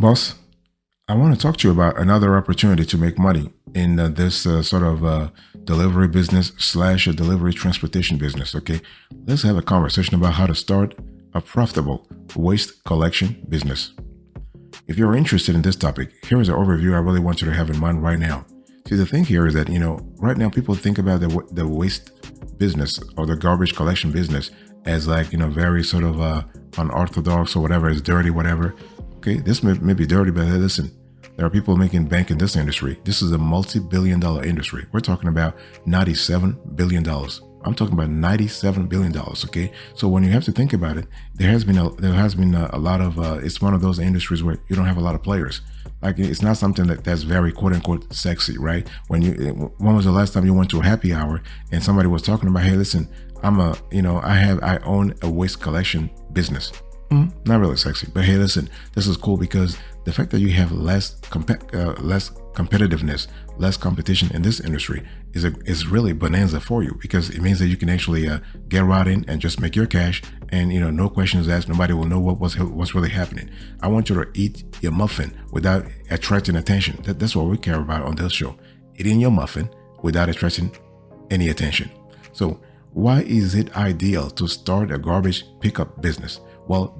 Boss, I want to talk to you about another opportunity to make money in this sort of delivery business slash a delivery transportation business. Okay, let's have a conversation about how to start a profitable waste collection business. If you're interested in this topic, here is an overview I really want you to have in mind right now. See, the thing here is that, right now people think about the waste business or the garbage collection business as like, very sort of unorthodox or whatever, it's dirty, whatever. Okay, this may be dirty, but hey, listen, there are people making bank in this industry. This is a multi-billion-dollar industry. We're talking about $97 billion. I'm talking about $97 billion. Okay, so when you have to think about it, there has been a lot of. It's one of those industries where you don't have a lot of players. Like it's not something that's very quote unquote sexy, right? When was the last time you went to a happy hour and somebody was talking about, hey, listen, I own a waste collection business. Not really sexy, but hey, listen, this is cool because the fact that you have less competitiveness, less competition in this industry is really bonanza for you, because it means that you can actually get right in and just make your cash, and no questions asked. Nobody will know what's really happening. I want you to eat your muffin without attracting attention. That's what we care about on this show: eating your muffin without attracting any attention. So why is it ideal to start a garbage pickup business? Well,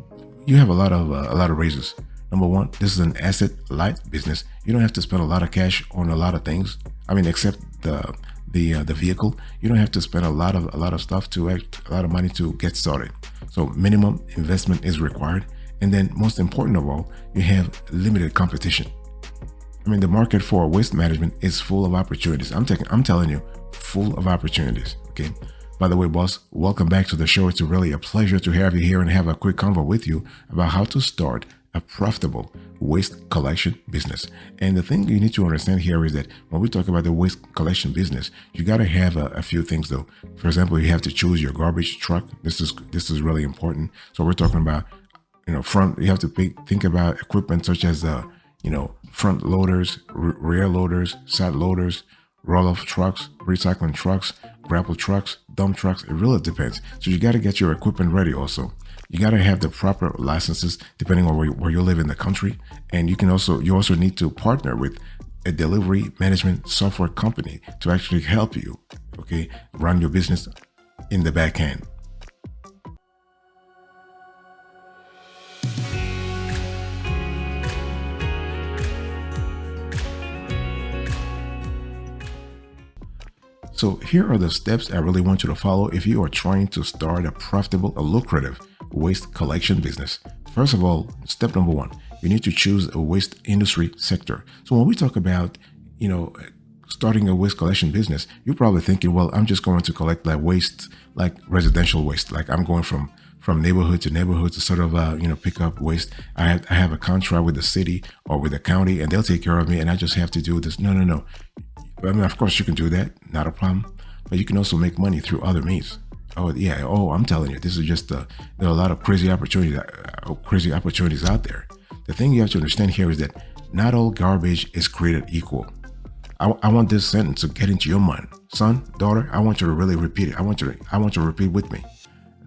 you have a lot of reasons. Number one, this is an asset light business. You don't have to spend a lot of cash on a lot of things. I mean, except the vehicle. You don't have to spend a lot of stuff a lot of money to get started. So minimum investment is required, and then most important of all, you have limited competition. I mean, the market for waste management is full of opportunities. I'm telling you, full of opportunities. Okay. By the way, boss, welcome back to the show. It's really a pleasure to have you here and have a quick convo with you about how to start a profitable waste collection business. And the thing you need to understand here is that when we talk about the waste collection business, you got to have a few things though. For example, you have to choose your garbage truck. This is really important. So we're talking about, you have to think about equipment such as, front loaders, rear loaders, side loaders, roll-off trucks, recycling trucks, grapple trucks, dump trucks. It really depends. So you got to get your equipment ready also. You got to have the proper licenses depending on where you live in the country. And you also need to partner with a delivery management software company to actually help you, okay, run your business in the back end. So here are the steps I really want you to follow if you are trying to start a profitable, lucrative waste collection business. First of all, step number one, you need to choose a waste industry sector. So when we talk about, starting a waste collection business, you're probably thinking, well, I'm just going to collect like waste, like residential waste. Like I'm going from neighborhood to neighborhood to sort of, pick up waste. I have a contract with the city or with the county and they'll take care of me and I just have to do this. No. I mean, of course you can do that, not a problem, but you can also make money through other means. Oh yeah. Oh, I'm telling you, this is just there are a lot of crazy opportunities out there. The thing you have to understand here is that not all garbage is created equal. I want this sentence to get into your mind, son, daughter. I want you to really repeat it. I want you to repeat with me.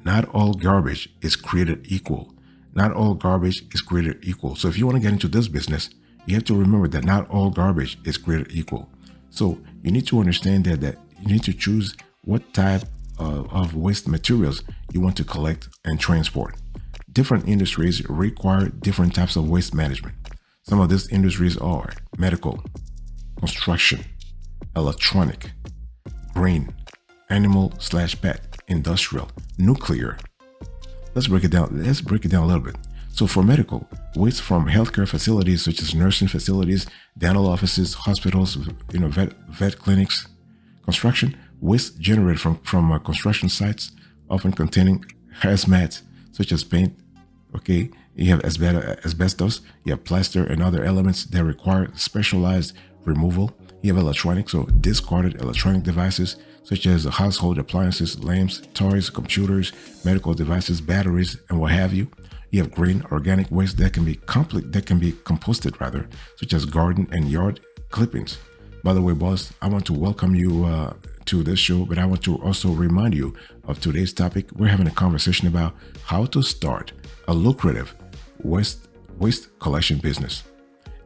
Not all garbage is created equal. Not all garbage is created equal. So if you want to get into this business, you have to remember that not all garbage is created equal. So you need to understand that you need to choose what type of waste materials you want to collect and transport. Different industries require different types of waste management. Some of these industries are medical, construction, electronic, green, animal/pet, industrial, nuclear. Let's break it down a little bit. So for medical, waste from healthcare facilities such as nursing facilities, dental offices, hospitals, vet clinics. Construction, waste generated from construction sites, often containing hazmat such as paint. Okay, you have asbestos, you have plaster and other elements that require specialized removal. You have electronics, so discarded electronic devices such as household appliances, lamps, toys, computers, medical devices, batteries, and what have you. You have green organic waste that can be composted rather, such as garden and yard clippings. By the way, boss, I want to welcome you to this show, but I want to also remind you of today's topic. We're having a conversation about how to start a lucrative waste waste collection business.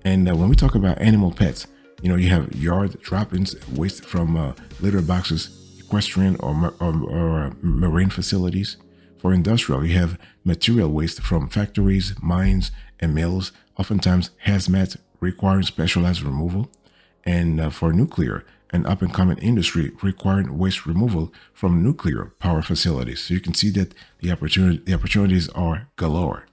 And when we talk about animal pets, you have yard droppings, waste from litter boxes, equestrian or marine facilities. For industrial, you have material waste from factories, mines, and mills, oftentimes hazmat requiring specialized removal. And for nuclear, an up-and-coming industry requiring waste removal from nuclear power facilities. So you can see that the opportunities are galore.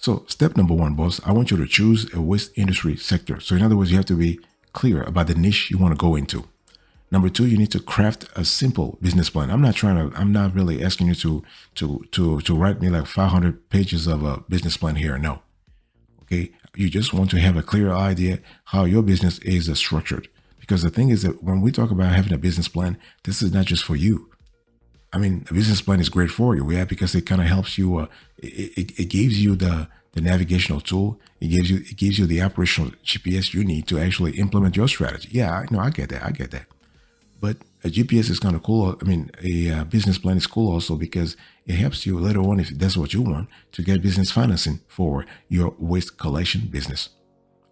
So step number one, boss, I want you to choose a waste industry sector. So in other words, you have to be clear about the niche you want to go into. Number two, you need to craft a simple business plan. I'm not really asking you to write me like 500 pages of a business plan here. No. Okay. You just want to have a clear idea how your business is structured. Because the thing is that when we talk about having a business plan, this is not just for you. I mean, a business plan is great for you, yeah, because it kind of helps you. It gives you the navigational tool. It gives you the operational GPS you need to actually implement your strategy. Yeah, I get that. But a GPS is kind of cool. I mean, a business plan is cool also because it helps you later on, if that's what you want, to get business financing for your waste collection business.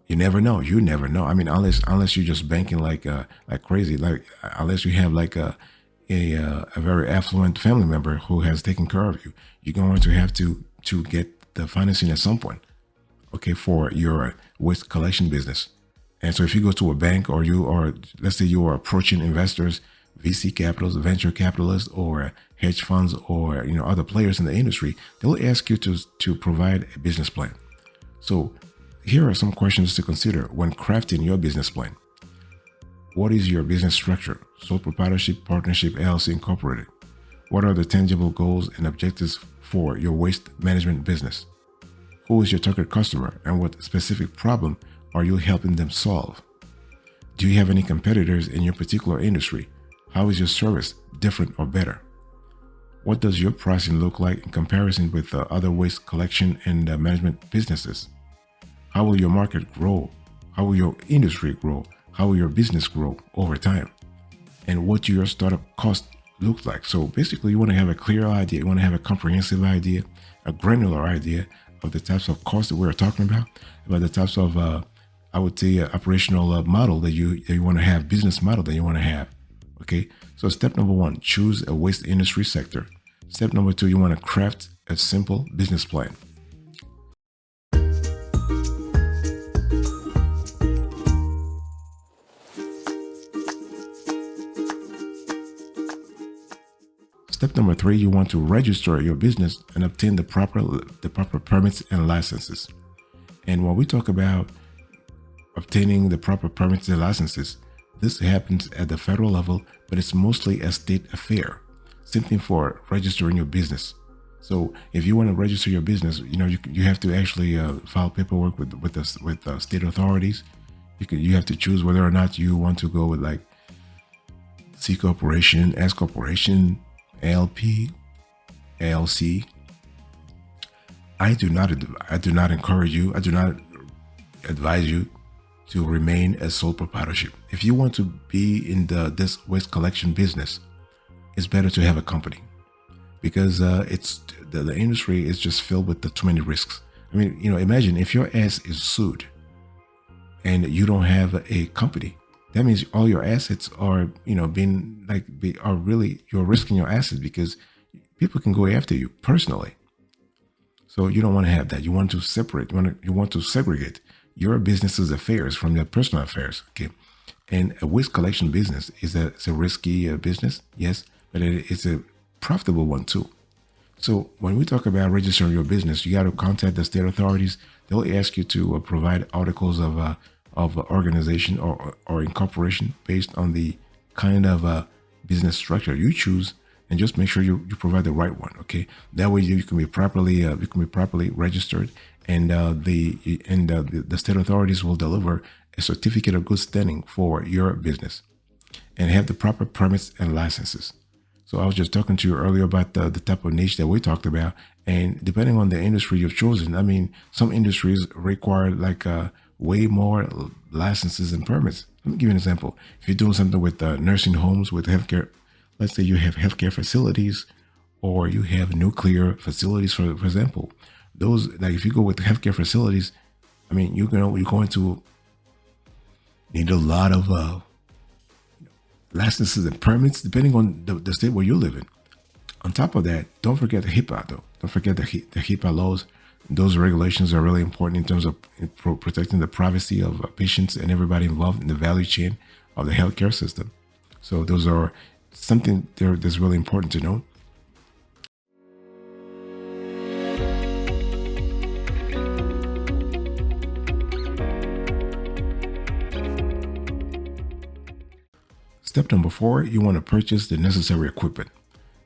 You never know. I mean, unless you're just banking like crazy, like unless you have like a very affluent family member who has taken care of you, you're going to have to get the financing at some point, okay, for your waste collection business. And so if you go to a bank or let's say you are approaching investors, VC capitals, venture capitalists, or hedge funds, or other players in the industry, they'll ask you to provide a business plan. So here are some questions to consider when crafting your business plan. What is your business structure? Sole proprietorship, partnership, LLC, incorporated. What are the tangible goals and objectives for your waste management business? Who is your target customer and what specific problem are you helping them solve? Do you have any competitors in your particular industry? How is your service different or better? What does your pricing look like in comparison with other waste collection and management businesses? How will your market grow? How will your industry grow? How will your business grow over time? And what do your startup costs look like? So basically, you want to have a clear idea. You want to have a comprehensive idea, a granular idea of the types of costs that we're talking about the types of, I would say, operational model that you want to have, business model that you want to have. Okay. So step number one, choose a waste industry sector. Step number two, you want to craft a simple business plan. Step number three, you want to register your business and obtain the proper permits and licenses. And when we talk about obtaining the proper permits and licenses, this happens at the federal level, but it's mostly a state affair. Same thing for registering your business. So if you want to register your business, you have to actually file paperwork with state authorities. You have to choose whether or not you want to go with like C corporation, S corporation, LP, LC. I do not encourage you. I do not advise you to remain as sole proprietorship. If you want to be in this waste collection business, it's better to have a company because the industry is just filled with too many risks. I mean, imagine if your ass is sued and you don't have a company. That means all your assets are, you're risking your assets because people can go after you personally. So you don't want to have that. You want to separate. You want to segregate your business's affairs from your personal affairs. Okay. And a waste collection business it's a risky business, yes, but it's a profitable one too. So when we talk about registering your business, you got to contact the state authorities. They'll ask you to provide articles of organization or incorporation based on the kind of business structure you choose, and just make sure you provide the right one. Okay, that way you can be properly registered, and the state authorities will deliver a certificate of good standing for your business and have the proper permits and licenses. So I was just talking to you earlier about the type of niche that we talked about, and depending on the industry you've chosen, I mean, some industries require like way more licenses and permits Let me give you an example. If you're doing something with nursing homes, with healthcare, let's say you have healthcare facilities, or you have nuclear facilities, for example. Those, like if you go with healthcare facilities, I mean, you're going to need a lot of licenses and permits, depending on the state where you live in. On top of that, don't forget the HIPAA, though. Don't forget the HIPAA laws. Those regulations are really important in terms of protecting the privacy of patients and everybody involved in the value chain of the healthcare system. So those are something that's really important to know. Step number 4, you want to purchase the necessary equipment.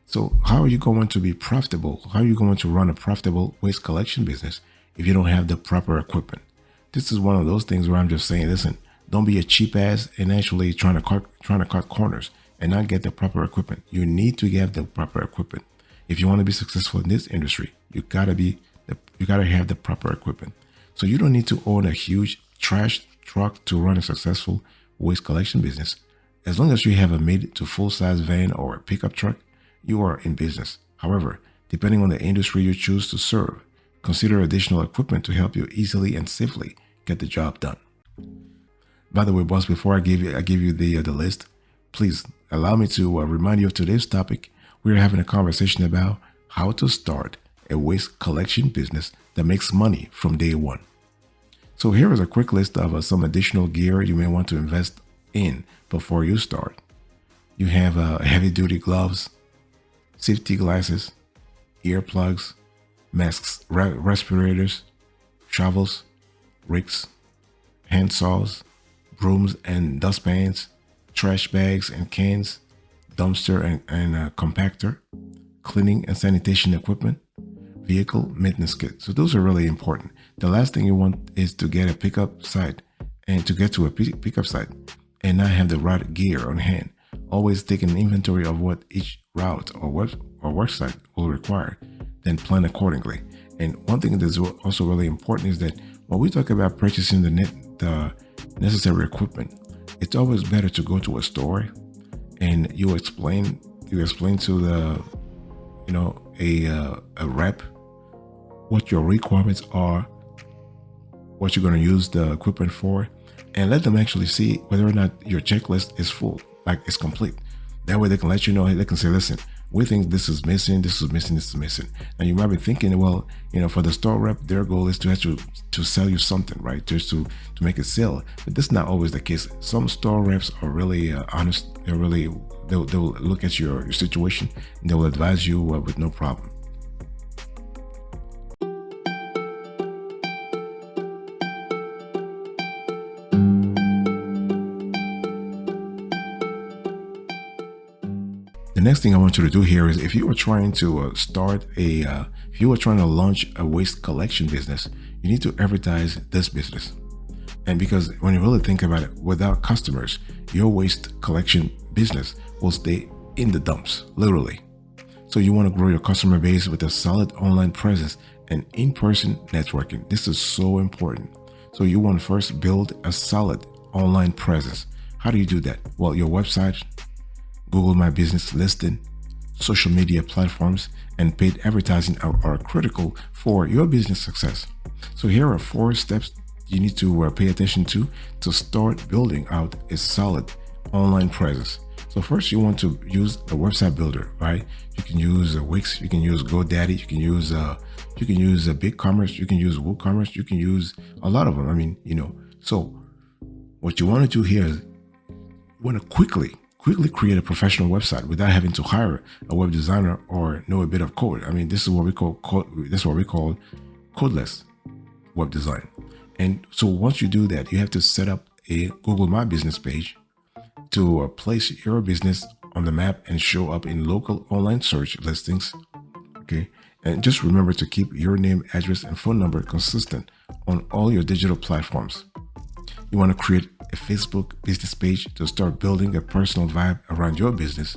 So how are you going to be profitable? How are you going to run a profitable waste collection business if you don't have the proper equipment? This is one of those things where I'm just saying, listen, don't be a cheap ass and actually trying to cut corners and not get the proper equipment. You need to have the proper equipment. If you want to be successful in this industry, you gotta have the proper equipment. So you don't need to own a huge trash truck to run a successful waste collection business. As long as you have a mid to full size van or a pickup truck, you are in business. However, depending on the industry you choose to serve, consider additional equipment to help you easily and safely get the job done. By the way, boss, before I give you the list, please allow me to remind you of today's topic. We're having a conversation about how to start a waste collection business that makes money from day one. So here is a quick list of some additional gear you may want to invest in before you start. You have heavy-duty gloves, safety glasses, earplugs, masks, respirators, shovels, rakes, hand saws, brooms and dustpans, trash bags and cans, dumpster and compactor, cleaning and sanitation equipment, vehicle maintenance kit. So those are really important. The last thing you want is to get a pickup site and to get to a pickup site and not have the right gear on hand. Always take an inventory of what each route or work site will require, then plan accordingly. And one thing that's also really important is that when we talk about purchasing the necessary equipment, it's always better to go to a store and you explain to the a rep what your requirements are, what you're going to use the equipment for, and let them actually see whether or not your checklist is full, like it's complete. That way they can let you know, they can say, listen, we think this is missing, this is missing, this is missing. And you might be thinking, well, for the store rep, their goal is to sell you something, right? Just to make it sell. But that's not always the case. Some store reps are really honest. They'll look at your situation and they will advise you with no problem. The next thing I want you to do here is if you are trying to if you are trying to launch a waste collection business, you need to advertise this business. And because when you really think about it, without customers, your waste collection business will stay in the dumps, literally. So you want to grow your customer base with a solid online presence and in-person networking. This is so important. So you want to first build a solid online presence. How do you do that? Well, your website, Google My Business listing, social media platforms, and paid advertising are critical for your business success. So here are 4 steps you need to pay attention to start building out a solid online presence. So first, you want to use a website builder, right? You can use Wix, you can use GoDaddy, you can use BigCommerce, you can use WooCommerce, you can use a lot of them. So what you want to do here is you want to quickly create a professional website without having to hire a web designer or know a bit of code. This is what we call codeless web design. And so once you do that, you have to set up a Google My Business page to place your business on the map and show up in local online search listings. Okay. And just remember to keep your name, address, and phone number consistent on all your digital platforms. You want to create a Facebook business page to start building a personal vibe around your business.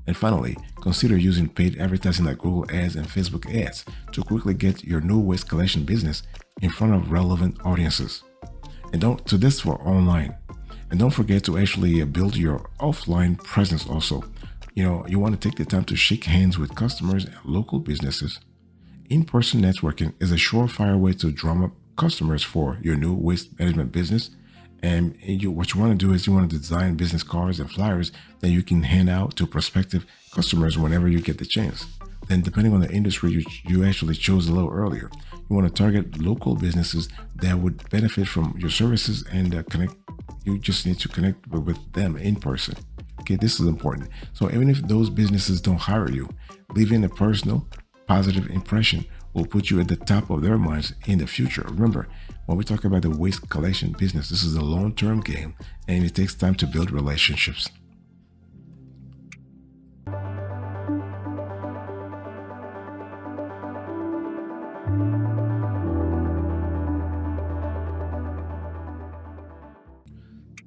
And finally, consider using paid advertising like Google Ads and Facebook Ads to quickly get your new waste collection business in front of relevant audiences. And this for online. And don't forget to actually build your offline presence also. You want to take the time to shake hands with customers and local businesses. In-person networking is a surefire way to drum up customers for your new waste management business. And what you want to do is you want to design business cards and flyers that you can hand out to prospective customers whenever you get the chance. Then depending on the industry you actually chose a little earlier, you want to target local businesses that would benefit from your services and connect. You just need to connect with them in person. Okay, this is important. So even if those businesses don't hire you, leaving a personal, positive impression will put you at the top of their minds in the future. Remember, when we talk about the waste collection business, this is a long-term game and it takes time to build relationships.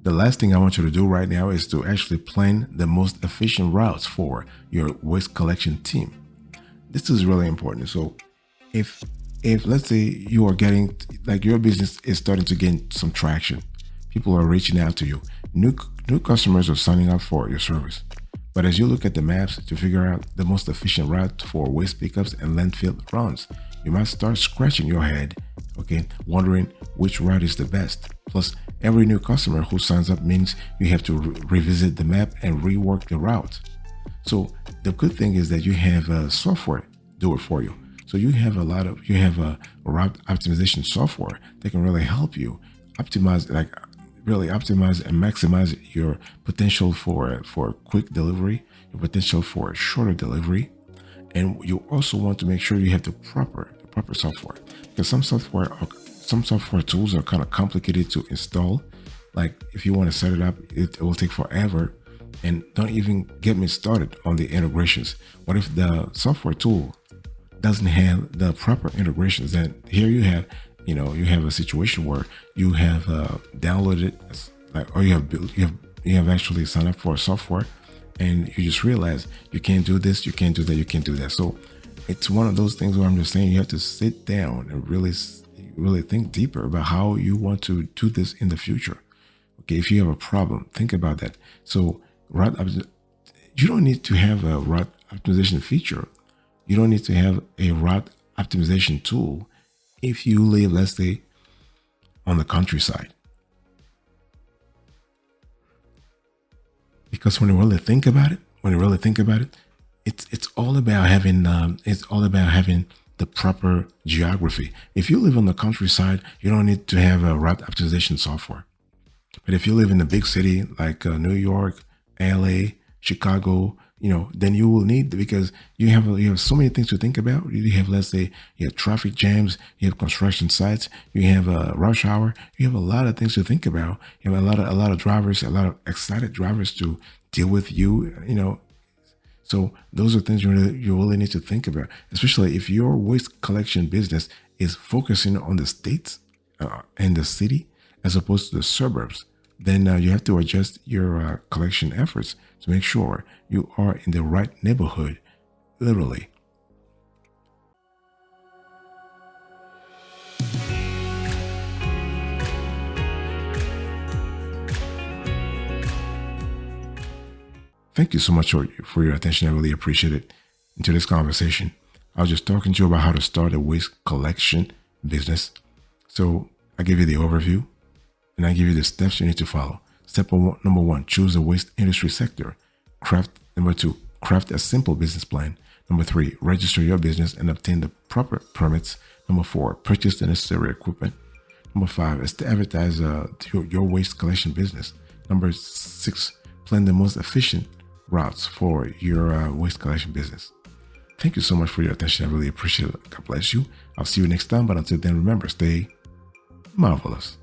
The last thing I want you to do right now is to actually plan the most efficient routes for your waste collection team. This is really important. So if let's say you are getting, like, your business is starting to gain some traction, people are reaching out to you, new customers are signing up for your service. But as you look at the maps to figure out the most efficient route for waste pickups and landfill runs, you might start scratching your head, okay, wondering which route is the best. Plus, every new customer who signs up means you have to revisit the map and rework the route. So the good thing is that you have software do it for you. So you have a route optimization software that can really help you optimize, really optimize and maximize your potential for quick delivery, your potential for shorter delivery. And you also want to make sure you have the proper software, because some software tools are kind of complicated to install. Like if you want to set it up, it will take forever. And don't even get me started on the integrations. What if the software tool doesn't have the proper integrations? Then here you have a situation where you have downloaded, or you have actually signed up for a software, and you just realize you can't do this, you can't do that, you can't do that. So it's one of those things where I'm just saying you have to sit down and really think deeper about how you want to do this in the future. Okay, if you have a problem, think about that. So you don't need to have a route optimization feature. You don't need to have a route optimization tool if you live, let's say, on the countryside. Because when you really think about it, it's all about having the proper geography. If you live on the countryside, you don't need to have a route optimization software. But if you live in a big city like New York, LA, Chicago, then you will need, because you have so many things to think about. You have, let's say, you have traffic jams, you have construction sites, you have a rush hour, you have a lot of things to think about. You have a lot of drivers, a lot of excited drivers to deal with you. So those are things you really need to think about, especially if your waste collection business is focusing on the states and the city as opposed to the suburbs. Then you have to adjust your collection efforts to make sure you are in the right neighborhood, literally. Thank you so much for your attention. I really appreciate it. In today's conversation, I was just talking to you about how to start a waste collection business. So I give you the overview, and I give you the steps you need to follow. Step number one, choose a waste industry sector. Number two, craft a simple business plan. Number three, register your business and obtain the proper permits. Number four, purchase the necessary equipment. Number five is to advertise your waste collection business. Number six, plan the most efficient routes for your waste collection business. Thank you so much for your attention. I really appreciate it. God bless you. I'll see you next time. But until then, remember, stay marvelous.